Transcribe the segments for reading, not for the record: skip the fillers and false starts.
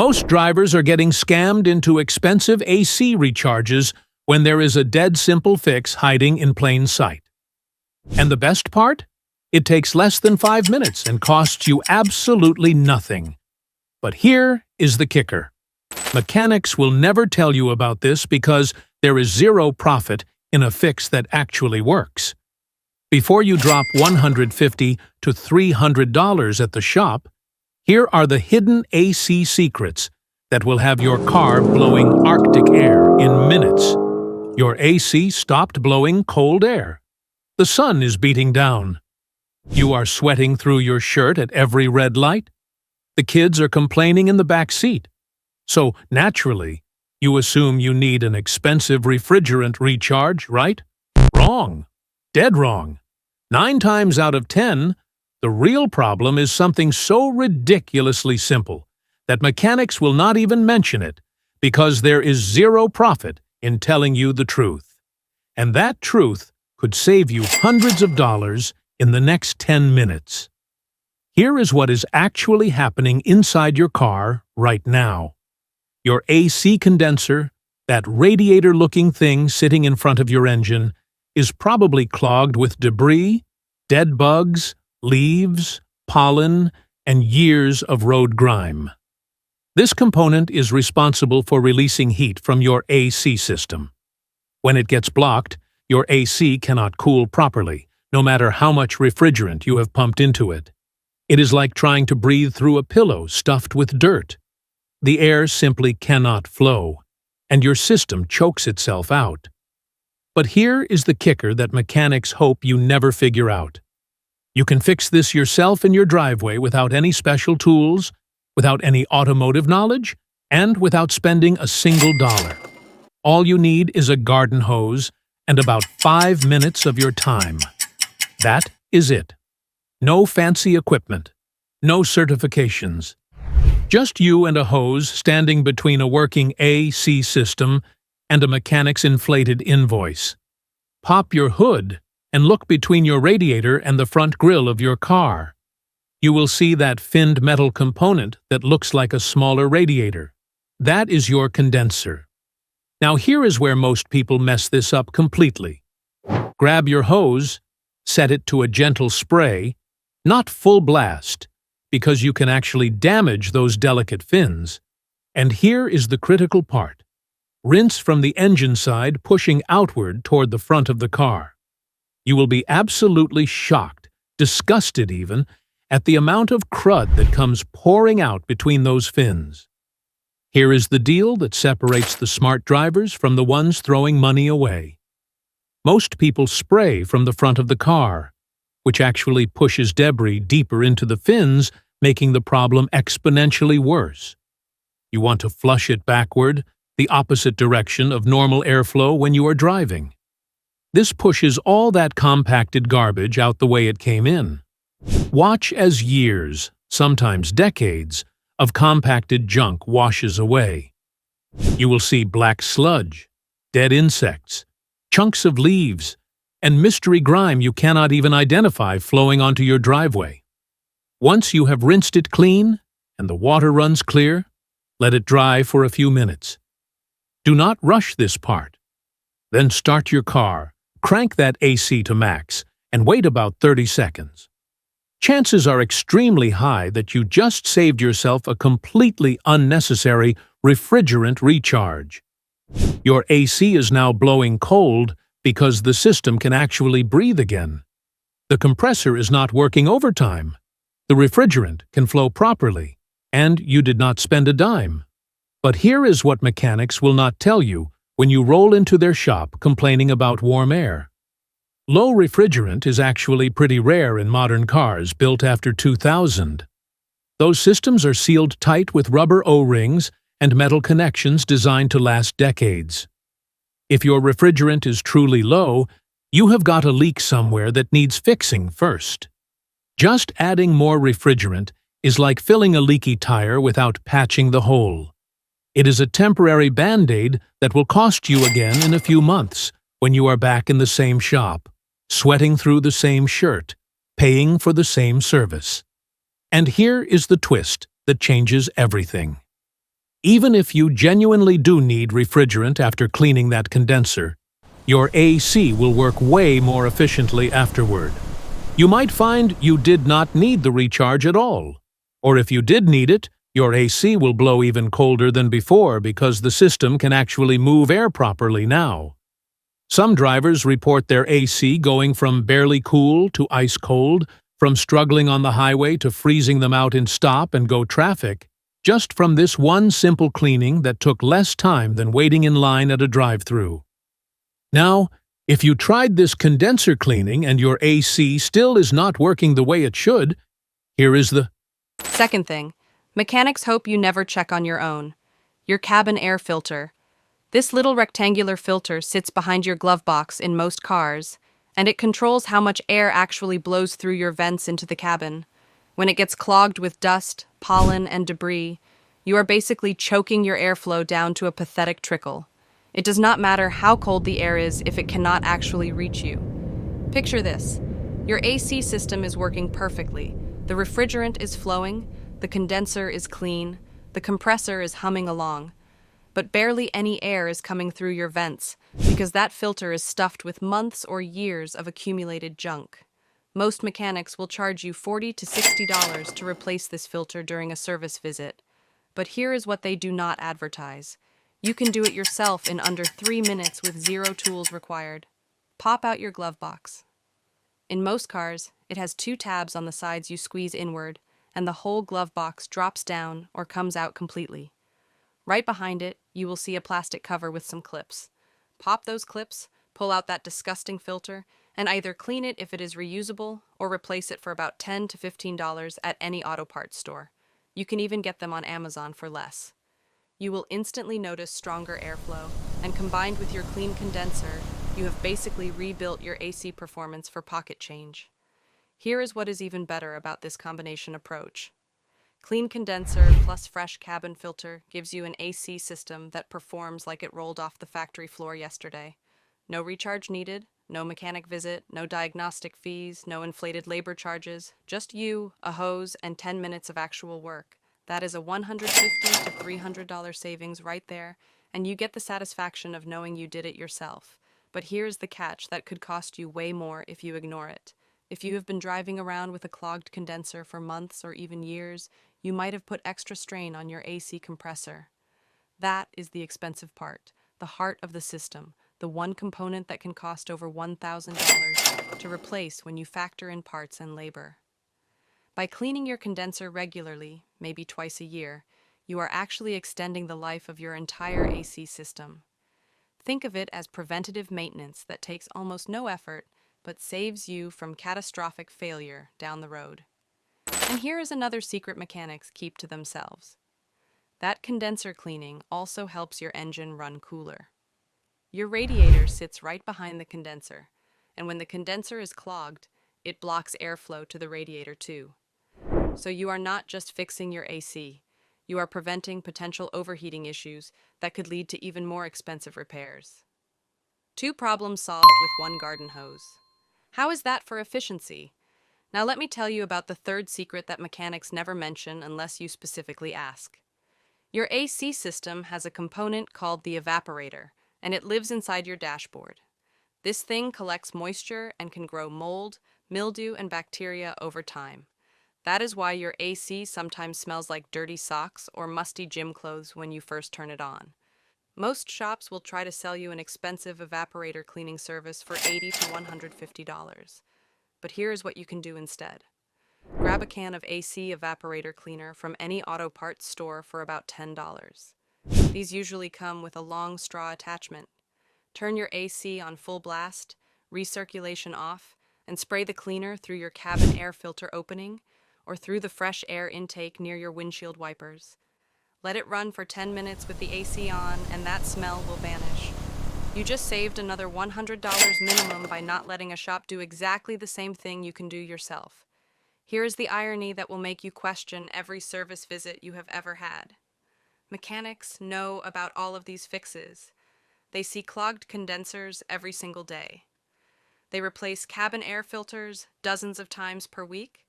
Most drivers are getting scammed into expensive AC recharges when there is a dead simple fix hiding in plain sight. And the best part? It takes less than 5 minutes and costs you absolutely nothing. But here is the kicker. Mechanics will never tell you about this because there is zero profit in a fix that actually works. Before you drop $150 to $300 at the shop, here are the hidden AC secrets that will have your car blowing Arctic air in minutes. Your AC stopped blowing cold air. The sun is beating down. You are sweating through your shirt at every red light. The kids are complaining in the back seat. So, naturally, you assume you need an expensive refrigerant recharge, right? Wrong. Dead wrong. 9 times out of 10, the real problem is something so ridiculously simple that mechanics will not even mention it because there is zero profit in telling you the truth. And that truth could save you hundreds of dollars in the next 10 minutes. Here is what is actually happening inside your car right now. Your AC condenser, that radiator-looking thing sitting in front of your engine, is probably clogged with debris, dead bugs, leaves, pollen, and years of road grime. This component is responsible for releasing heat from your AC system. When it gets blocked, your AC cannot cool properly, no matter how much refrigerant you have pumped into it. It is like trying to breathe through a pillow stuffed with dirt. The air simply cannot flow, and your system chokes itself out. But here is the kicker that mechanics hope you never figure out. You can fix this yourself in your driveway without any special tools, without any automotive knowledge, and without spending a single dollar. All you need is a garden hose and about 5 minutes of your time. That is it. No fancy equipment, no certifications. Just you and a hose standing between a working AC system and a mechanic's inflated invoice. Pop your hood and look between your radiator and the front grille of your car. You will see that finned metal component that looks like a smaller radiator. That is your condenser. Now here is where most people mess this up completely. Grab your hose, set it to a gentle spray, not full blast, because you can actually damage those delicate fins. And here is the critical part. Rinse from the engine side, pushing outward toward the front of the car. You will be absolutely shocked, disgusted even, at the amount of crud that comes pouring out between those fins. Here is the deal that separates the smart drivers from the ones throwing money away. Most people spray from the front of the car, which actually pushes debris deeper into the fins, making the problem exponentially worse. You want to flush it backward, the opposite direction of normal airflow when you are driving. This pushes all that compacted garbage out the way it came in. Watch as years, sometimes decades, of compacted junk washes away. You will see black sludge, dead insects, chunks of leaves, and mystery grime you cannot even identify flowing onto your driveway. Once you have rinsed it clean and the water runs clear, let it dry for a few minutes. Do not rush this part. Then start your car, crank that AC to max, and wait about 30 seconds. Chances are extremely high that you just saved yourself a completely unnecessary refrigerant recharge. Your AC is now blowing cold because the system can actually breathe again. The compressor is not working overtime. The refrigerant can flow properly, and you did not spend a dime. But here is what mechanics will not tell you when you roll into their shop complaining about warm air. Low refrigerant is actually pretty rare in modern cars built after 2000. Those systems are sealed tight with rubber O-rings and metal connections designed to last decades. If your refrigerant is truly low, you have got a leak somewhere that needs fixing first. Just adding more refrigerant is like filling a leaky tire without patching the hole. It is a temporary Band-Aid that will cost you again in a few months when you are back in the same shop, sweating through the same shirt, paying for the same service. And here is the twist that changes everything. Even if you genuinely do need refrigerant after cleaning that condenser, your AC will work way more efficiently afterward. You might find you did not need the recharge at all. Or if you did need it, your AC will blow even colder than before because the system can actually move air properly now. Some drivers report their AC going from barely cool to ice cold, from struggling on the highway to freezing them out in stop and go traffic, just from this one simple cleaning that took less time than waiting in line at a drive-thru. Now, if you tried this condenser cleaning and your AC still is not working the way it should, here is the Second thing, mechanics hope you never check on your own. Your cabin air filter. This little rectangular filter sits behind your glove box in most cars, and it controls how much air actually blows through your vents into the cabin. When it gets clogged with dust, pollen, and debris, you are basically choking your airflow down to a pathetic trickle. It does not matter how cold the air is if it cannot actually reach you. Picture this. Your AC system is working perfectly. The refrigerant is flowing, the condenser is clean, the compressor is humming along. But barely any air is coming through your vents because that filter is stuffed with months or years of accumulated junk. Most mechanics will charge you $40 to $60 to replace this filter during a service visit. But here is what they do not advertise. You can do it yourself in under 3 minutes with zero tools required. Pop out your glove box. In most cars, it has 2 tabs on the sides you squeeze inward, and the whole glove box drops down or comes out completely. Right behind it, you will see a plastic cover with some clips. Pop those clips, pull out that disgusting filter, and either clean it if it is reusable or replace it for about $10 to $15 at any auto parts store. You can even get them on Amazon for less. You will instantly notice stronger airflow, and combined with your clean condenser, you have basically rebuilt your AC performance for pocket change. Here is what is even better about this combination approach. Clean condenser plus fresh cabin filter gives you an AC system that performs like it rolled off the factory floor yesterday. No recharge needed, no mechanic visit, no diagnostic fees, no inflated labor charges, just you, a hose, and 10 minutes of actual work. That is a $150 to $300 savings right there, and you get the satisfaction of knowing you did it yourself. But here's the catch that could cost you way more if you ignore it. If you have been driving around with a clogged condenser for months or even years, you might have put extra strain on your AC compressor. That is the expensive part, the heart of the system, the one component that can cost over $1,000 to replace when you factor in parts and labor. By cleaning your condenser regularly, maybe twice a year, you are actually extending the life of your entire AC system. Think of it as preventative maintenance that takes almost no effort but saves you from catastrophic failure down the road. And here is another secret mechanics keep to themselves. That condenser cleaning also helps your engine run cooler. Your radiator sits right behind the condenser, and when the condenser is clogged, it blocks airflow to the radiator too. So you are not just fixing your AC, you are preventing potential overheating issues that could lead to even more expensive repairs. 2 problems solved with one garden hose. How is that for efficiency? Now let me tell you about the third secret that mechanics never mention unless you specifically ask. Your AC system has a component called the evaporator, and it lives inside your dashboard. This thing collects moisture and can grow mold, mildew, and bacteria over time. That is why your AC sometimes smells like dirty socks or musty gym clothes when you first turn it on. Most shops will try to sell you an expensive evaporator cleaning service for $80 to $150. But here's what you can do instead. Grab a can of AC evaporator cleaner from any auto parts store for about $10. These usually come with a long straw attachment. Turn your AC on full blast, recirculation off, and spray the cleaner through your cabin air filter opening or through the fresh air intake near your windshield wipers. Let it run for 10 minutes with the AC on, and that smell will vanish. You just saved another $100 minimum by not letting a shop do exactly the same thing you can do yourself. Here is the irony that will make you question every service visit you have ever had. Mechanics know about all of these fixes. They see clogged condensers every single day. They replace cabin air filters dozens of times per week.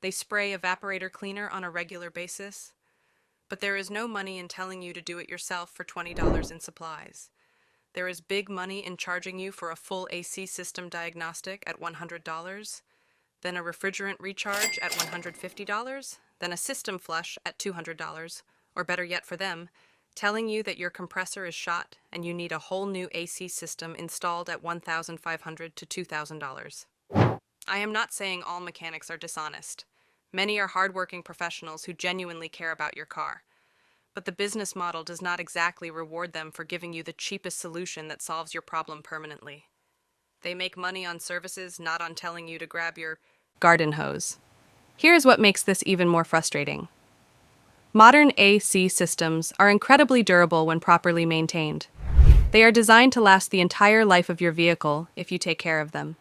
They spray evaporator cleaner on a regular basis. But there is no money in telling you to do it yourself for $20 in supplies. There is big money in charging you for a full AC system diagnostic at $100, then a refrigerant recharge at $150, then a system flush at $200, or better yet for them, telling you that your compressor is shot and you need a whole new AC system installed at $1,500 to $2,000. I am not saying all mechanics are dishonest. Many are hardworking professionals who genuinely care about your car. But the business model does not exactly reward them for giving you the cheapest solution that solves your problem permanently. They make money on services, not on telling you to grab your garden hose. Here's what makes this even more frustrating. Modern AC systems are incredibly durable when properly maintained. They are designed to last the entire life of your vehicle if you take care of them.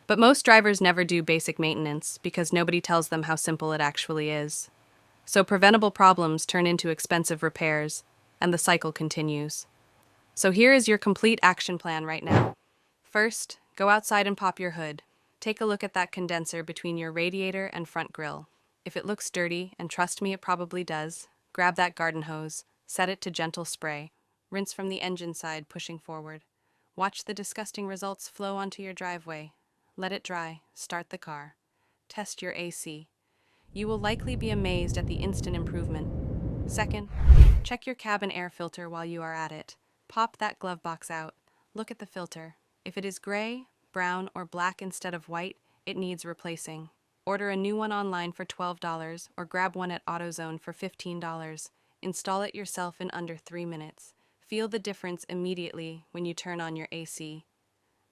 But most drivers never do basic maintenance because nobody tells them how simple it actually is. So preventable problems turn into expensive repairs, and the cycle continues. So here is your complete action plan right now. First, go outside and pop your hood. Take a look at that condenser between your radiator and front grille. If it looks dirty, and trust me, it probably does, grab that garden hose, set it to gentle spray, rinse from the engine side, pushing forward. Watch the disgusting results flow onto your driveway. Let it dry, start the car. Test your AC. You will likely be amazed at the instant improvement. Second, check your cabin air filter while you are at it. Pop that glove box out. Look at the filter. If it is gray, brown, or black instead of white, it needs replacing. Order a new one online for $12 or grab one at AutoZone for $15. Install it yourself in under 3 minutes. Feel the difference immediately when you turn on your AC.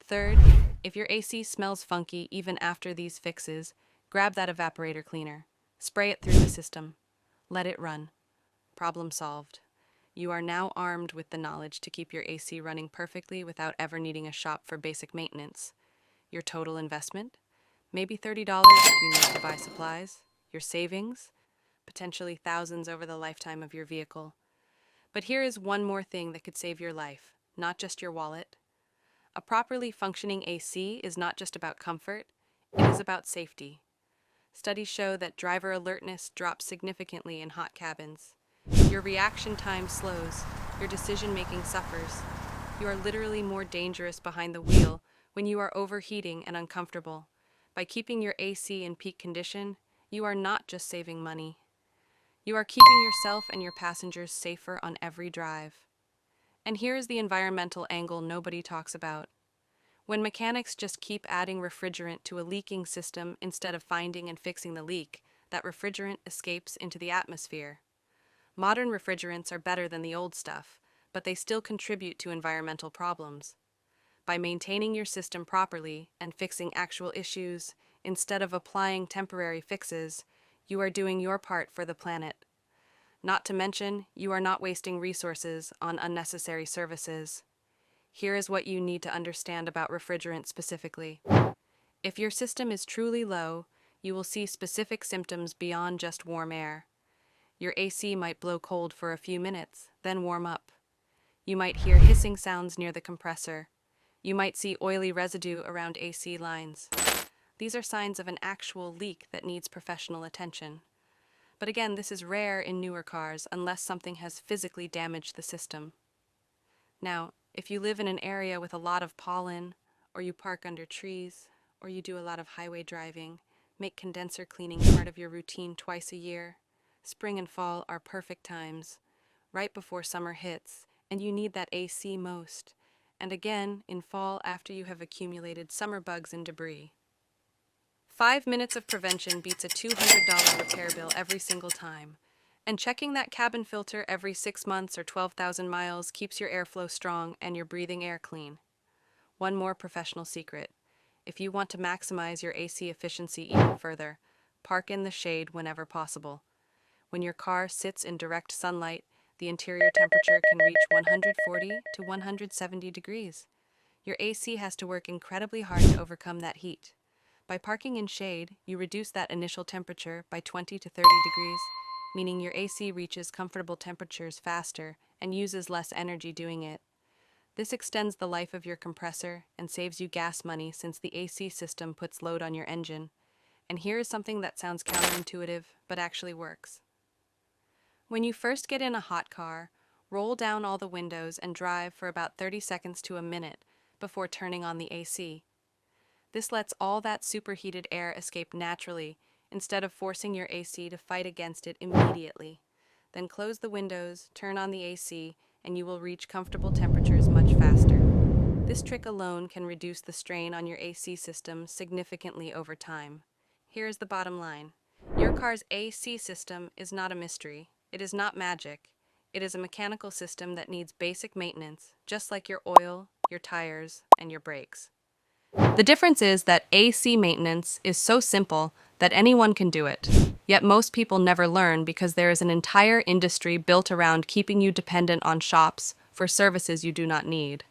Third, if your AC smells funky even after these fixes, grab that evaporator cleaner. Spray it through the system. Let it run. Problem solved. You are now armed with the knowledge to keep your AC running perfectly without ever needing a shop for basic maintenance. Your total investment? Maybe $30 if you need to buy supplies. Your savings? Potentially thousands over the lifetime of your vehicle. But here is one more thing that could save your life, not just your wallet. A properly functioning AC is not just about comfort, it is about safety. Studies show that driver alertness drops significantly in hot cabins. Your reaction time slows, your decision-making suffers. You are literally more dangerous behind the wheel when you are overheating and uncomfortable. By keeping your AC in peak condition, you are not just saving money. You are keeping yourself and your passengers safer on every drive. And here is the environmental angle nobody talks about. When mechanics just keep adding refrigerant to a leaking system instead of finding and fixing the leak, that refrigerant escapes into the atmosphere. Modern refrigerants are better than the old stuff, but they still contribute to environmental problems. By maintaining your system properly and fixing actual issues, instead of applying temporary fixes, you are doing your part for the planet. Not to mention, you are not wasting resources on unnecessary services. Here is what you need to understand about refrigerant specifically. If your system is truly low, you will see specific symptoms beyond just warm air. Your AC might blow cold for a few minutes, then warm up. You might hear hissing sounds near the compressor. You might see oily residue around AC lines. These are signs of an actual leak that needs professional attention. But again, this is rare in newer cars unless something has physically damaged the system. Now, if you live in an area with a lot of pollen, or you park under trees, or you do a lot of highway driving, make condenser cleaning part of your routine twice a year. Spring and fall are perfect times, right before summer hits, and you need that AC most. And again, in fall after you have accumulated summer bugs and debris. 5 minutes of prevention beats a $200 repair bill every single time. And checking that cabin filter every 6 months or 12,000 miles keeps your airflow strong and your breathing air clean. One more professional secret. If you want to maximize your AC efficiency even further, park in the shade whenever possible. When your car sits in direct sunlight, the interior temperature can reach 140 to 170 degrees. Your AC has to work incredibly hard to overcome that heat. By parking in shade, you reduce that initial temperature by 20 to 30 degrees, meaning your AC reaches comfortable temperatures faster and uses less energy doing it. This extends the life of your compressor and saves you gas money since the AC system puts load on your engine. And here is something that sounds counterintuitive, but actually works. When you first get in a hot car, roll down all the windows and drive for about 30 seconds to a minute before turning on the AC. This lets all that superheated air escape naturally instead of forcing your AC to fight against it immediately. Then close the windows, turn on the AC, and you will reach comfortable temperatures much faster. This trick alone can reduce the strain on your AC system significantly over time. Here is the bottom line. Your car's AC system is not a mystery. It is not magic. It is a mechanical system that needs basic maintenance, just like your oil, your tires, and your brakes. The difference is that AC maintenance is so simple that anyone can do it. Yet most people never learn because there is an entire industry built around keeping you dependent on shops for services you do not need.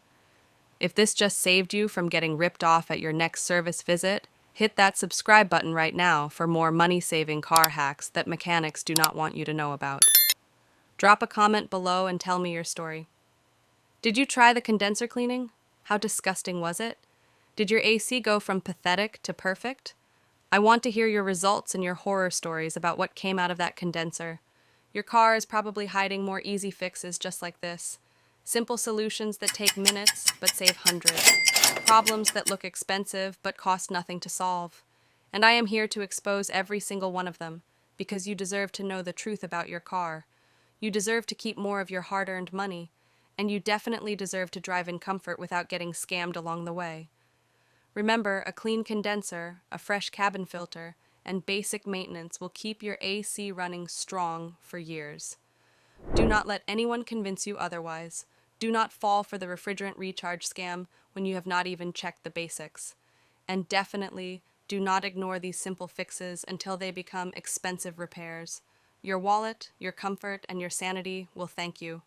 If this just saved you from getting ripped off at your next service visit, hit that subscribe button right now for more money-saving car hacks that mechanics do not want you to know about. Drop a comment below and tell me your story. Did you try the condenser cleaning? How disgusting was it? Did your AC go from pathetic to perfect? I want to hear your results and your horror stories about what came out of that condenser. Your car is probably hiding more easy fixes just like this. Simple solutions that take minutes but save hundreds. Problems that look expensive but cost nothing to solve. And I am here to expose every single one of them, because you deserve to know the truth about your car. You deserve to keep more of your hard-earned money, and you definitely deserve to drive in comfort without getting scammed along the way. Remember, a clean condenser, a fresh cabin filter, and basic maintenance will keep your AC running strong for years. Do not let anyone convince you otherwise. Do not fall for the refrigerant recharge scam when you have not even checked the basics. And definitely do not ignore these simple fixes until they become expensive repairs. Your wallet, your comfort, and your sanity will thank you.